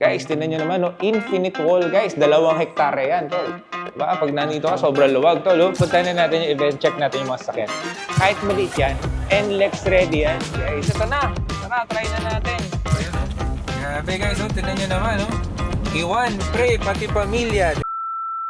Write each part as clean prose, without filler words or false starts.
Guys, tingnan nyo naman, no? Infinite wall, guys. 2 hektarya yan, tol. Diba? Pag nandito ka, sobrang luwag, tol. Oh. Punta na natin yung event, check natin yung mga sakyan. Kahit maliit yan, NLEX ready yan. Guys, ito na. Tara, try na natin. Ayan, oh. Grabe, guys, oh. Tingnan nyo naman, oh. Iwan, pre, pati pamilya.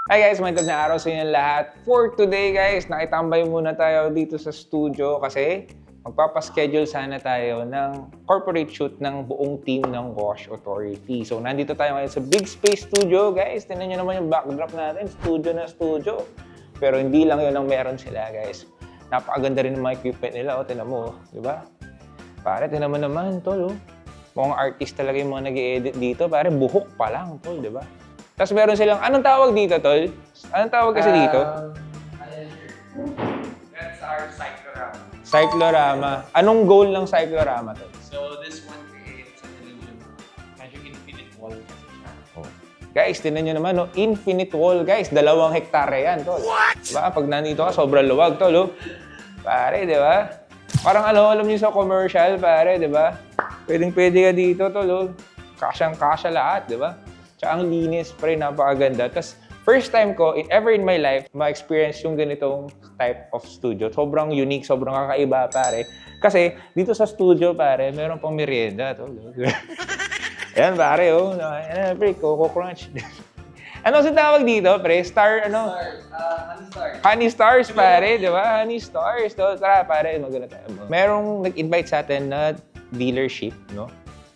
Hi guys, magandang araw sa inyo lahat. For today guys, nakitambay muna tayo dito sa studio kasi magpapaschedule sana tayo ng corporate shoot ng buong team ng Wash Authority. So nandito tayo ngayon sa Big Space Studio guys. Tingnan nyo naman yung backdrop natin, studio na studio. Pero hindi lang yun ang meron sila guys. Napakaganda rin ng mga equipment nila. O, tingnan mo, di ba? Pare, tingnan mo naman, tol. Mukhang artist talaga yung mga nag-i-edit dito. Pare, buhok pa lang, tol, di ba? Tapos meron silang, anong tawag dito, tol? Anong tawag kasi dito? That's our cyclorama. Cyclorama. Anong goal ng cyclorama, tol? So this one creates an illusion of medyo infinite wall kasi siya. Oh. Guys, tingnan nyo naman, no? Infinite wall, guys. 2 hektarya yan, tol. What? Diba? Pag nandito ka, sobrang luwag, tol. Oh. Pare, di ba? Parang alam nyo sa commercial, pare, di ba? Pwedeng-pwede ka dito, tol. Oh. Kasyang-kasya lahat, di ba? Tsaka ang linis, pre, napakaganda. Tapos, first time ko, ever in my life, ma-experience yung ganitong type of studio. Sobrang unique, sobrang kakaiba, pare. Kasi, dito sa studio, pare, meron pang merienda. Ayan, pare, oh. Ayan, pre, Coco Crunch. Ano sa tawag dito, pre? Star, ano? Honey stars. Honey Stars, pare, di ba? Honey Stars. So, tara, pare, maganda tayo. Merong nag-invite sa atin na dealership, no?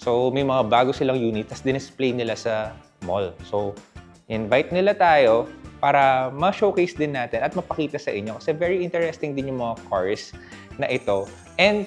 So, may mga bago silang unit, tapos din-display nila sa mall. So, invite nila tayo para ma-showcase din natin at mapakita sa inyo kasi very interesting din yung mga cars na ito. And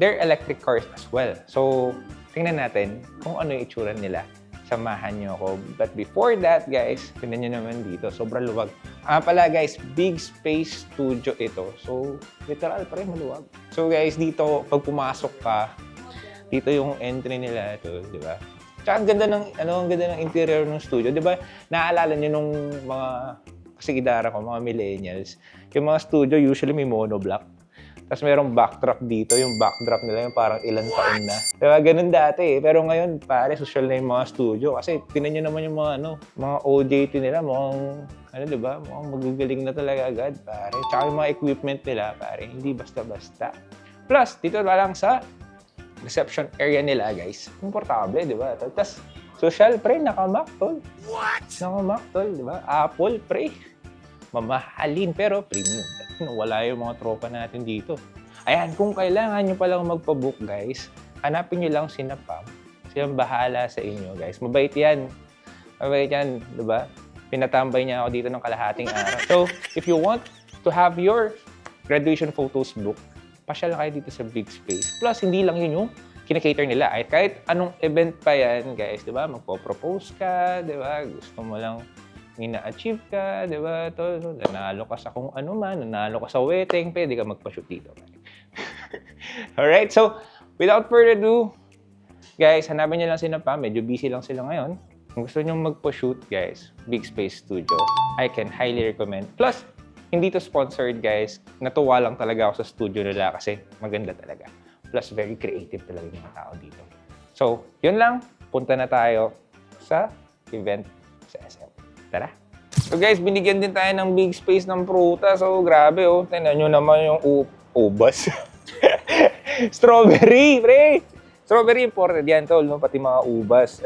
they're electric cars as well. So, tingnan natin kung ano yung itsura nila. Samahan nyo ako. But before that, guys, tingnan nyo naman dito. Sobrang luwag. Pala, guys, Big Space Studio ito. So, literal pa rin maluwag. So, guys, dito, pag pumasok ka, dito yung entry nila ito, di ba? Tsaka ang ganda ng, ang ganda ng interior ng studio. Di ba, naaalala nyo nung mga kasigidara ko, mga millennials, yung mga studio usually may monoblock. Tapos merong backdrop dito, yung backdrop nila yung parang ilang taon na. Di ba, ganun dati eh. Pero ngayon, pare, social na yung mga studio. Kasi tinan nyo naman yung mga, mga OJT nila, mukhang, di ba, mukhang magagaling na talaga agad, pare. Tsaka yung mga equipment nila, pare, hindi basta-basta. Plus, dito pa lang sa reception area nila, guys. Komportable, di ba? Tapos, social, pre, naka-Mac, tol. What? Naka-Mac, tol, di ba? Apple, pre. Mamahalin, pero premium. Wala yung mga tropa natin dito. Ayan, kung kailangan nyo palang magpa-book, guys, hanapin nyo lang si Napam. Silang bahala sa inyo, guys. Mabait yan. Mabait yan, di ba? Pinatambay niya ako dito ng kalahating araw. So, if you want to have your graduation photos book, pasyal kayo dito sa Big Space. Plus, hindi lang yun yung kinakater nila. Ay, kahit anong event pa yan, guys, di ba? Magpo-propose ka, di ba? Gusto mo lang ina-achieve ka, di ba? Nanalo ka sa kung ano man, nanalo ka sa wedding, pwede ka magpa-shoot dito. Alright, so, without further ado, guys, hanapin nyo lang sila pa. Medyo busy lang sila ngayon. Kung gusto nyo magpa-shoot, guys, Big Space Studio, I can highly recommend. Plus, hindi to sponsored, guys. Natuwa lang talaga ako sa studio nila kasi maganda talaga. Plus, very creative talaga yung mga tao dito. So, yun lang. Punta na tayo sa event sa SM. Tara! So guys, binigyan din tayo ng big space ng pruta. So, grabe oh. Tingnan nyo naman yung ubas. Strawberry, pre! Strawberry imported yan, tol. No? Pati mga ubas.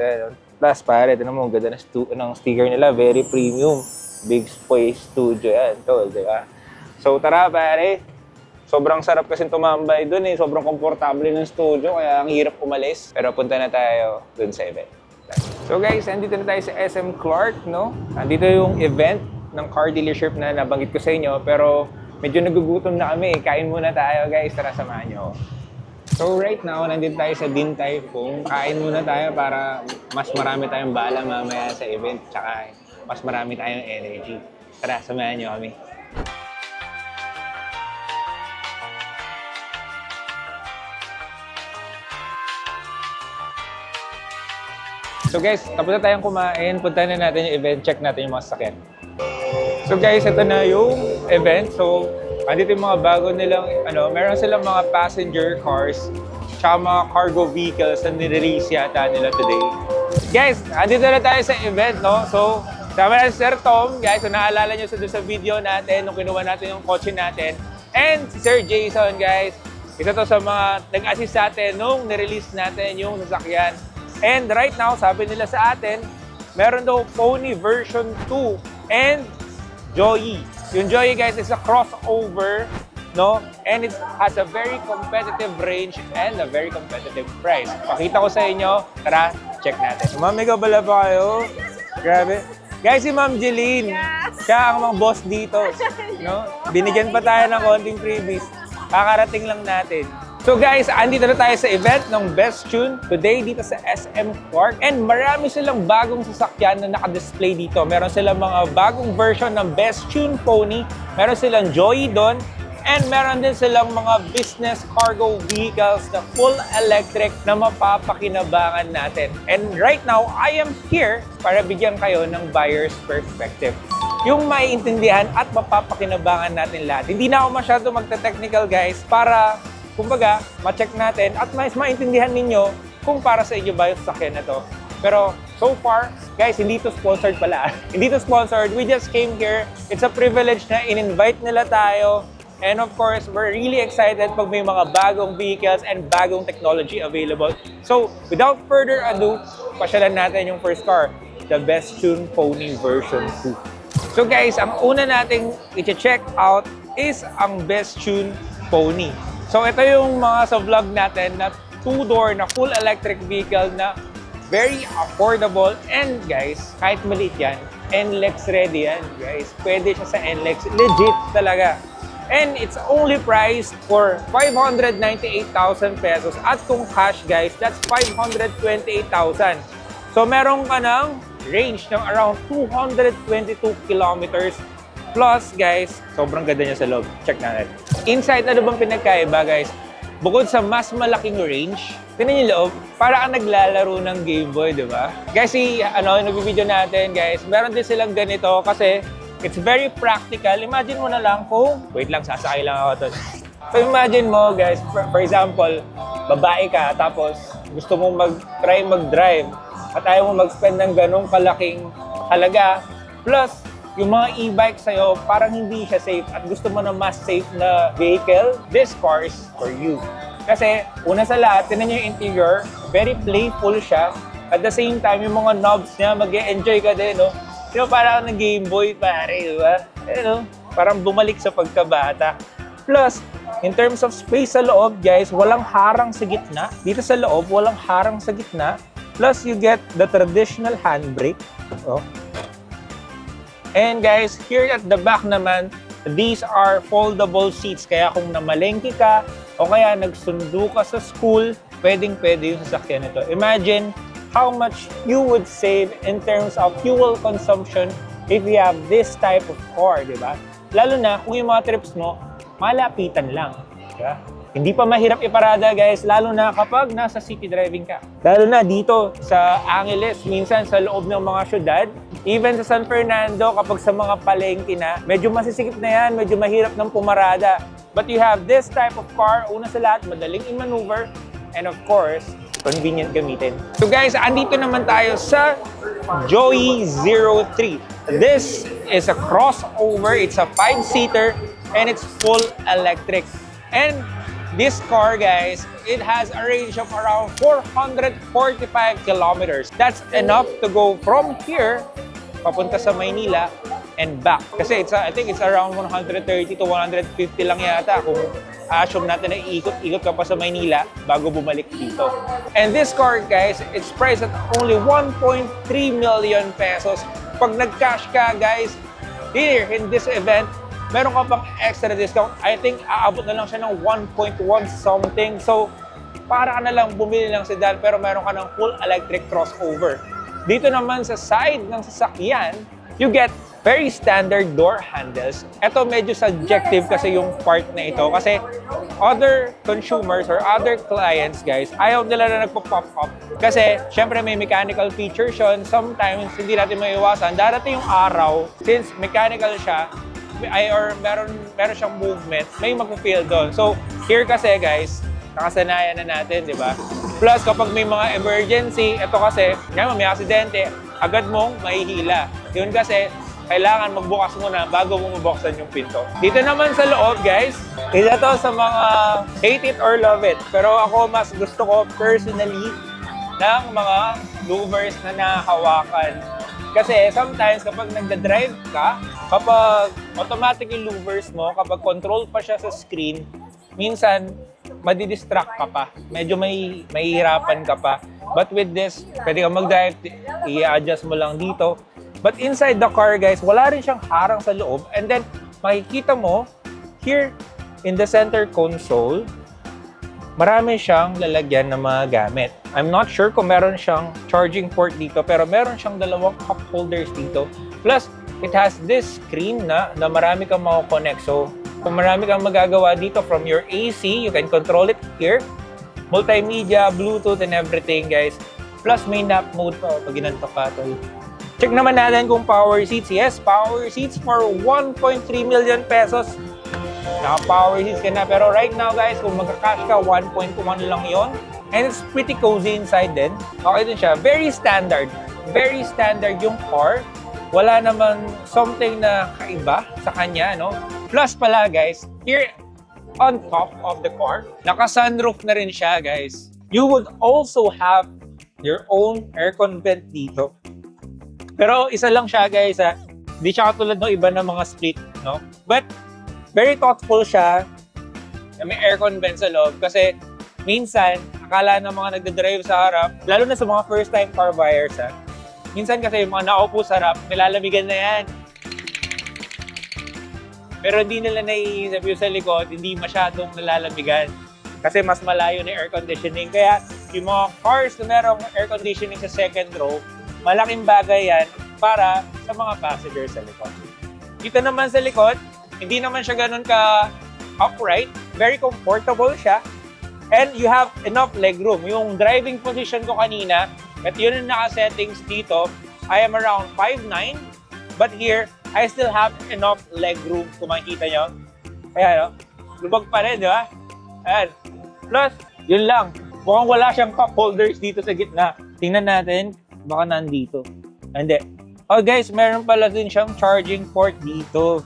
Plus, pare, tingnan mo, ganda ng sticker nila. Very premium. Big Space Studio yan, tol, di ba? So tara, pare. Sobrang sarap kasi tumambay dun eh. Sobrang komportable ng studio, kaya ang hirap umalis. Pero punta na tayo dun sa event. So guys, nandito na tayo sa SM Clark, no? Nandito yung event ng car dealership na nabanggit ko sa inyo. Pero medyo nagugutom na kami. Kain muna tayo, guys. Tara, samahan nyo. So right now, nandito tayo sa Din Tai Fung. Kain muna tayo para mas marami tayong bala mamaya sa event. Tsaka mas marami tayong energy. Tara, samahan nyo kami. So guys, tapos na tayong kumain. Punta na natin yung event. Check natin yung mga sasakyan. So guys, ito na yung event. So, andito yung mga bago nilang, meron silang mga passenger cars, tsaka mga cargo vehicles na nirelease yata nila today. Guys, andito na tayo sa event, no? So, sama na si Sir Tom, guys. So, naalala nyo sa video natin, nung kinuha natin yung kotse natin. And si Sir Jason, guys. Isa to sa mga nag-assist sa atin nung nirelease natin yung sasakyan. And right now, sabi nila sa atin, meron daw Pony version 2 and Joey. Yung Joey, guys, is a crossover, no? And it has a very competitive range and a very competitive price. Pakita ko sa inyo. Tara, check natin. Ma'am, may kabala pa kayo? Grabe. Guys, si Ma'am Jeline, siya ang mga boss dito. No? Binigyan pa tayo ng konting freebies. Kakarating lang natin. So guys, andito na tayo sa event ng Best Tune today dito sa SM Park. And marami silang bagong sasakyan na naka-display dito. Meron silang mga bagong version ng Best Tune Pony. Meron silang Joey doon. And meron din silang mga business cargo vehicles na full electric na mapapakinabangan natin. And right now, I am here para bigyan kayo ng buyer's perspective. Yung maiintindihan at mapapakinabangan natin lahat. Hindi na ako masyado magta-technical, guys, para kumbaga, ma-check natin at mas maintindihan ninyo kung para sa inyo ba yung sasakyan na to. Pero so far, guys, hindi to sponsored pala. Hindi to sponsored. We just came here. It's a privilege na in-invite nila tayo. And of course, we're really excited pag may mga bagong vehicles and bagong technology available. So, without further ado, pasyalan natin yung first car, the Best Tune Pony version 2. So guys, ang una nating i-check out is ang Best Tune Pony. So ito yung mga sa vlog natin na two-door na full electric vehicle na very affordable. And guys, kahit maliit yan, NLEX ready yan, guys. Pwede siya sa NLEX. Legit talaga. And it's only priced for 598,000 pesos. At kung cash, guys, that's 528,000. So meron ka ng range ng around 222 kilometers. Plus, guys, sobrang ganda niya sa loob. Check natin. Inside, ano bang pinagkaiba, guys? Bukod sa mas malaking range, tingnan niyo loob, para kang naglalaro ng Game Boy, di ba? Guys, yung video natin, guys, meron din silang ganito kasi it's very practical. Imagine mo na lang kung, wait lang, sasakay lang ako to. So imagine mo, guys, for example, babae ka, tapos gusto mong mag-try mag-drive at ayaw mo mag-spend ng ganong kalaking halaga. Plus, yung mga e-bike sa'yo, parang hindi siya safe at gusto mo na mas safe na vehicle, this car is for you. Kasi, una sa lahat, tinan nyo yung interior, very playful siya. At the same time, yung mga knobs niya, mag-e-enjoy ka din, no? Yung parang ng Game Boy, pare, di ba? Parang bumalik sa pagkabata. Plus, in terms of space sa loob, guys, walang harang sa gitna. Dito sa loob, walang harang sa gitna. Plus, you get the traditional handbrake. Oh. And guys, here at the back naman, these are foldable seats. Kaya kung namalengke ka o kaya nagsundo ka sa school, pwedeng-pwede yung sasakyan nito. Imagine how much you would save in terms of fuel consumption if you have this type of car, di ba? Lalo na kung yung mga trips mo, malapitan lang. Diba? Hindi pa mahirap iparada, guys, lalo na kapag nasa city driving ka. Lalo na dito sa Angeles, minsan sa loob ng mga syudad, even sa San Fernando, kapag sa mga palengke na, medyo masisikip na yan, medyo mahirap ng pumarada. But you have this type of car, una sa lahat, madaling i-maneuver, and of course, convenient gamitin. So guys, andito naman tayo sa Joey 03. This is a crossover, it's a 5-seater, and it's full electric. And this car, guys, it has a range of around 445 kilometers. That's enough to go from here, papunta sa Maynila, and back. Kasi I think it's around 130 to 150 lang yata kung assume natin na iikot-ikot ka pa sa Maynila bago bumalik dito. And this car, guys, it's priced at only 1.3 million pesos. Pag nag-cash ka, guys, here in this event, meron ka pang extra discount. I think aabot na lang siya ng 1.1 something. So, para ka na lang bumili ng sedan pero meron ka ng full electric crossover. Dito naman sa side ng sasakyan, you get very standard door handles. Ito medyo subjective kasi yung part na ito. Kasi other consumers or other clients, guys, ayaw nila na nagpo-pop up. Kasi syempre may mechanical features yun. Sometimes hindi natin maiiwasan. Darating yung araw, since mechanical siya, or meron siyang movement, may mag-feel doon. So, here kasi, guys, nakasanayan na natin, di ba? Plus, kapag may mga emergency, ito kasi, may aksidente, agad mong mahihila. Yun kasi, kailangan magbukas muna bago mo mabuksan yung pinto. Dito naman sa loob, guys, isa to sa mga hate it or love it. Pero ako, mas gusto ko personally ng mga louvers na nahawakan. Kasi sometimes, kapag nagda-drive ka, kapag automatic yung louvers mo, kapag control pa siya sa screen, minsan, madidistract ka pa. Medyo mahihirapan ka pa. But with this, pwede kang mag-drive, i-adjust mo lang dito. But inside the car, guys, wala rin siyang harang sa loob. And then, makikita mo, here in the center console, marami siyang lalagyan ng mga gamit. I'm not sure kung meron siyang charging port dito, pero meron siyang dalawang cup holders dito. Plus, it has this screen na marami kang mako-connect. So, kung marami kang magagawa dito from your AC, you can control it here. Multimedia, Bluetooth, and everything, guys. Plus, may nap mode pa pag ginanto ka. Check naman natin kung power seats. Yes, power seats for 1.3 million pesos. Naka-power seats ka na. Pero right now, guys, kung magka-cash ka, 1.1 lang yon. And it's pretty cozy inside din. Okay din siya. Very standard. Very standard yung car. Wala naman something na kaiba sa kanya, no? Plus pala, guys, here on top of the car, naka-sunroof na rin siya, guys. You would also have your own aircon vent dito. Pero isa lang siya, guys, ha? Hindi siya katulad ng iba ng mga split, no? But very thoughtful siya na may aircon vent sa loob kasi minsan, akala ng mga nagdadrive sa harap, lalo na sa mga first-time car buyers, ha? Minsan kasi yung mga nakaupo sa harap, nilalamigan na yan. Pero hindi nila naiisip yung sa likod, hindi masyadong nalalamigan. Kasi mas malayo na air conditioning. Kaya yung mga cars na merong air conditioning sa second row, malaking bagay yan para sa mga passengers sa likod. Dito naman sa likod, hindi naman siya ganun ka upright. Very comfortable siya. And you have enough legroom. Yung driving position ko kanina, at yun yung naka-settings dito, I am around 5'9", but here, I still have enough legroom kung makikita nyo. Kaya, no? Lubag pa rin, di ba? Ayan. Plus, yun lang. Mukhang wala siyang cup holders dito sa gitna. Tingnan natin, baka nandito. Hindi. Oh guys, meron pala din siyang charging port dito.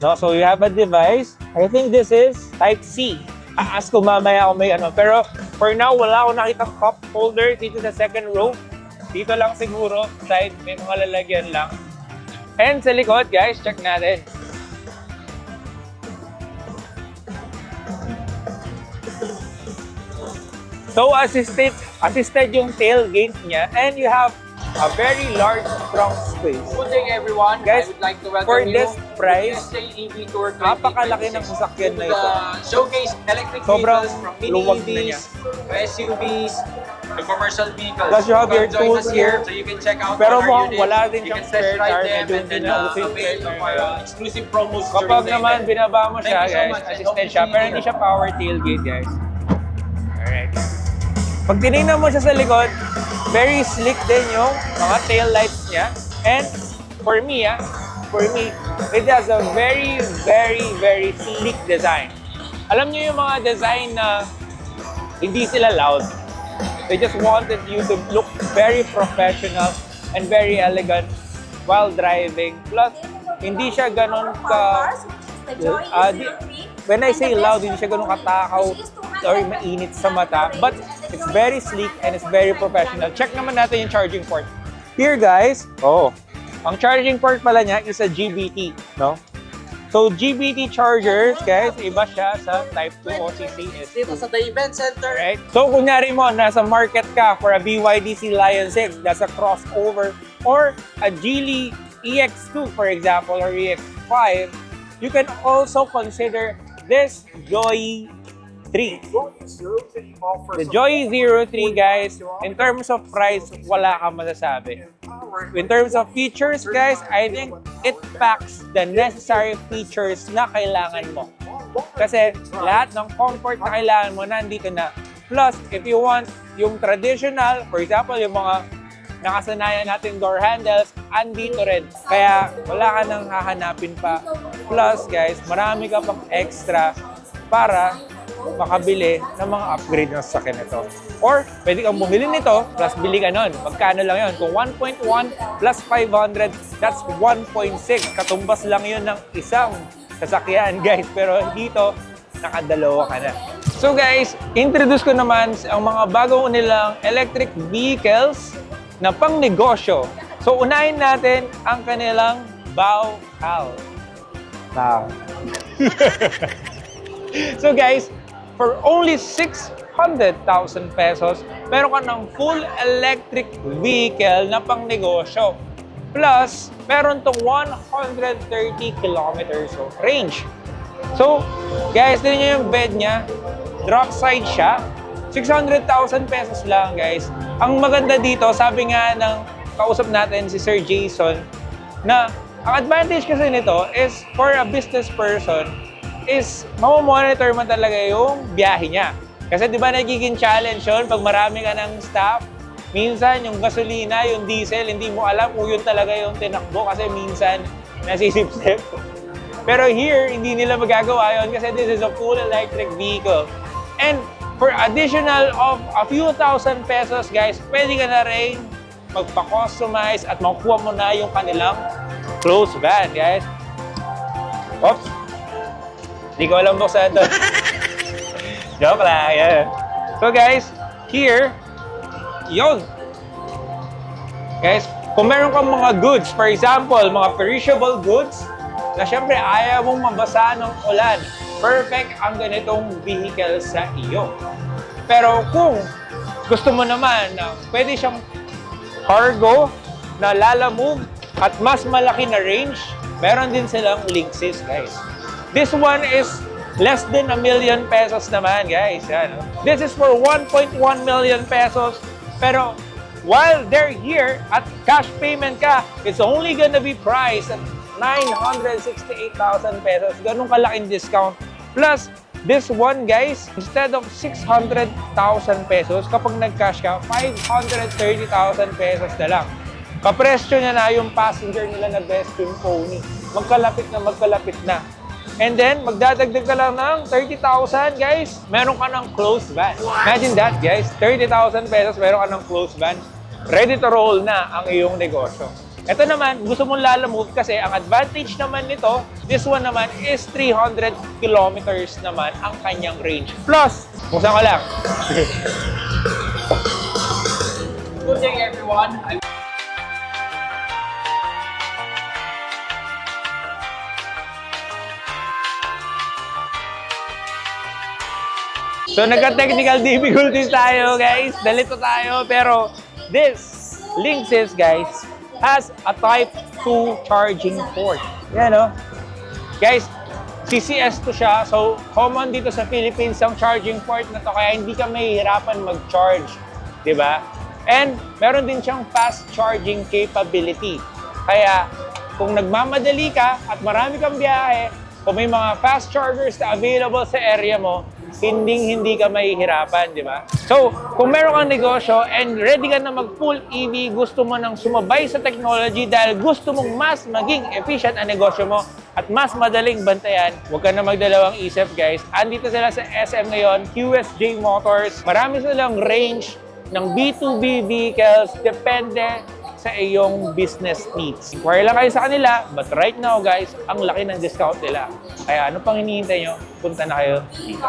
No? So, you have a device. I think this is Type-C. Ask ko mamaya kung may ano. Pero for now, wala akong nakita cup holder dito sa second row. Dito lang siguro, side, may mga lalagyan lang. And sa likod, guys, check natin. So, assisted yung tailgate niya. And you have a very large trunk space. Good day, everyone. Guys, I would like to welcome for you this price, to the EV Tour 2026. napakalaki ng sasakyan na ito. Showcase electric Sobrang vehicles from mini luwag na niya. EVs, to SUVs, to commercial vehicles. Plus, you have Come your join tools us here. So you can check out Pero all our mukhang units. wala din You siyang can test spare drive tire. them Medyo and hindi then na uso yung avail spare of tire. our exclusive promos Kapag during the naman event. binaba mo siya, Thank you so guys, much, and assisted hope to siya, see pero you hindi here. siya power tailgate, guys. Alright. Pag tinignan mo siya sa likod, very slick din yung mga tail lights niya. And for me, it has a very, very, very sleek design. Alam niyo yung mga design na hindi sila loud. They just wanted you to look very professional and very elegant while driving. Plus, hindi siya ganun ka... when I say loud, hindi siya ganun katakaw or mainit sa mata. But it's very sleek and it's very professional. Check naman natin yung charging port. Here, guys, ang charging port pala niya is a GBT, no? So, GBT chargers, guys, iba siya sa Type 2 OCC Dito S2. sa the event center. Right? So, kunyari mo, nasa market ka for a BYD Sea Lion 6, that's a crossover, or a Geely EX2, for example, or EX5, you can also consider this Joy 3. The Joy 03, guys, in terms of price, wala kang masasabi. In terms of features, guys, I think it packs the necessary features na kailangan mo. Kasi lahat ng comfort na kailangan mo, nandito na. Plus, if you want yung traditional, for example, yung mga nakasanayan natin door handles, andito rin. Kaya wala ka nang hahanapin pa. Plus, guys, marami ka pang extra para makabili ng mga upgrade ng sasakyan nito. Or, pwede kang bumili nito, plus bili ka nun. Magkano lang yun? Kung 1.1 plus 500, that's 1.6. Katumbas lang yun ng isang sasakyan, guys. Pero dito, nakadalawa ka na. So guys, introduce ko naman ang mga bagong nilang electric vehicles na pang negosyo. So unahin natin ang kanilang Bauhaus. Wow. So guys, for only 600,000 pesos, meron ka ng full electric vehicle na pang negosyo. Plus, meron tong 130 kilometers of range. So, guys, tignan nyo yung bed niya. Drop side siya. 600,000 pesos lang, guys. Ang maganda dito, sabi nga ng kausap natin si Sir Jason, na ang advantage kasi nito is for a business person is mamomonitor mo talaga yung biyahe niya. Kasi di ba nagiging challenge yun pag marami ka ng staff? Minsan yung gasolina, yung diesel, hindi mo alam kung yun talaga yung tinakbo kasi minsan nasisipsip. Pero here, hindi nila magagawa yun kasi this is a full electric vehicle. And for additional of a few thousand pesos, guys, pwede ka na rin magpa-customize at makuha mo na yung kanilang closed van, guys. Oops! Hindi ko alam buksan ito. Joke lang, yeah. So guys, here, yun. Guys, kung meron kang mga goods, for example, mga perishable goods, na syempre ayaw mong mabasa ng ulan, perfect ang ganitong vehicle sa iyo. Pero kung gusto mo naman na pwede siyang cargo na lalamove at mas malaki na range, meron din silang Linksys, guys. This one is less than 1 million pesos naman, guys. Yan, no? This is for 1.1 million pesos. Pero while they're here at cash payment ka, it's only gonna be priced at 968,000 pesos. Ganun kalaking discount. Plus, this one, guys, instead of 600,000 pesos, kapag nag-cash ka, 530,000 pesos na lang. Kapresyo niya na yung passenger nila na best yung pony. Magkalapit na. And then, magdadagdag ka lang ng 30,000, guys. Meron ka ng closed van. Imagine that, guys. 30,000 pesos, meron ka ng closed van. Ready to roll na ang iyong negosyo. Ito naman, gusto mong lalamove kasi ang advantage naman nito, this one naman is 300 kilometers naman ang kanyang range. Plus, buksan ko lang. Good day, everyone. So, nagka-technical difficulties tayo, guys. Dalito tayo. Pero, this Linksys, guys, has a Type 2 charging port. Yan, no? Guys, CCS to siya. So, common dito sa Philippines ang charging port na to. Kaya hindi ka mahihirapan mag-charge. Diba? And, meron din siyang fast charging capability. Kaya, kung nagmamadali ka at marami kang biyahe, kung may mga fast chargers na available sa area mo, hindi ka mahihirapan, di ba? So, kung meron kang negosyo and ready ka na mag-full EV, gusto mo nang sumabay sa technology dahil gusto mong mas maging efficient ang negosyo mo at mas madaling bantayan, huwag ka na magdalawang isip, guys. Andito sila sa SM ngayon, QSJ Motors. Marami silang range ng B2B vehicles, depende sa iyong business needs. Inquire lang kayo sa kanila, but right now, guys, ang laki ng discount nila. Kaya ano pang hinihintay nyo? Punta na kayo dito.